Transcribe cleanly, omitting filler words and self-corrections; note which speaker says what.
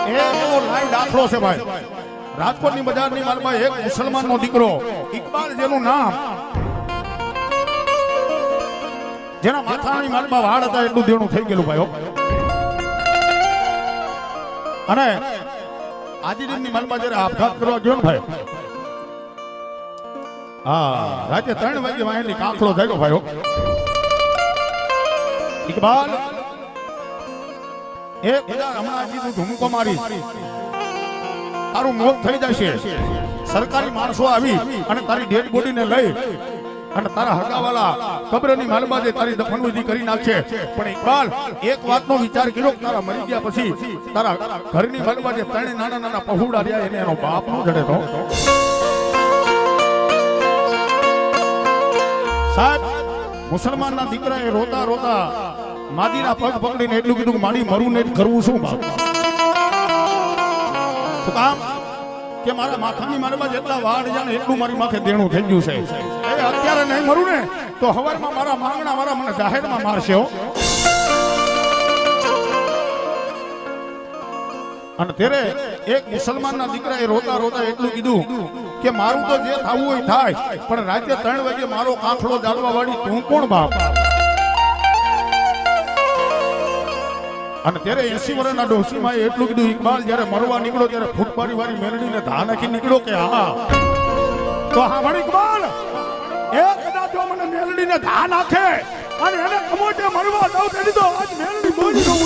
Speaker 1: એવો લાઈવ દાખલો છે ભાઈ. રાજકોટની બજારની માલમાં એક મુસલમાનનો દીકરો ઇકબાલ જેનું નામ, જેના માથાની માલમાં વાળ હતા એટલું દેણું થઈ ગયેલું ભાઈ. અને આજીડીની માલમાં જ્યારે આપઘાત કરવા ગયો ને ભાઈ, હા, રાતે 3 વાગે વાહેલી કાંખલો થયો ભાઈ. ઇકબાલ એક હમણાં કીધું ધુમકો મારી તારું મોત થઈ જશે. સરકારી માણસો આવી અને તારી ડેડ બોડીને લઈ અને તારા હગાવાલા કબ્રની માલમાં તારી દફનવિધિ કરી નાખશે. પણ ઇકબાલ એક વાતનો વિચાર કર્યો કે તારા મરી ગયા પછી તારા ઘરની માલમાં જે 3 નાના નાના પહોળા રહ્યા એને એનો બાપ નો જડે તો. સાહેબ, મુસલમાનના દીકરાએ રોતા રોતા માદીના પગ પકડીને એટલું કીધું કે મારી મરું ને કરવું શું બાપ? શું કામ? કે મારા માથાની મારમાં જેટલા વાળ છે ને એટલું મારી માથે દેણું થઈ ગયું છે. એ અત્યારે નહીં મરું ને તો હવારમાં મારા માંગણા વાળા મને જાહેરમાં મારશે હો. અને ત્યારે એક મુસલમાનના દીકરાએ રોતા રોતા એટલું કીધું કે મારું તો જે થવું હોય થાય, પણ રાતે 3 વાગે મારો કાંખલો જાળવા વાળી તું કોણ બાપ? અને ત્યારે 80 વર્ષના ડોશીમાં એટલું કીધું, ઇકબાલ જ્યારે મરવા નીકળો ત્યારે ફૂટપારી વાળી મેલડીને ધા નાખી નીકળો કે હા? તો હા ભણ ઇકબાલ, એ કદાચ જો મને મેલડીને ધા નાખે અને એને કમોટે મરવા દઉં તેની તો આજ મેલડી બોલી દઉં.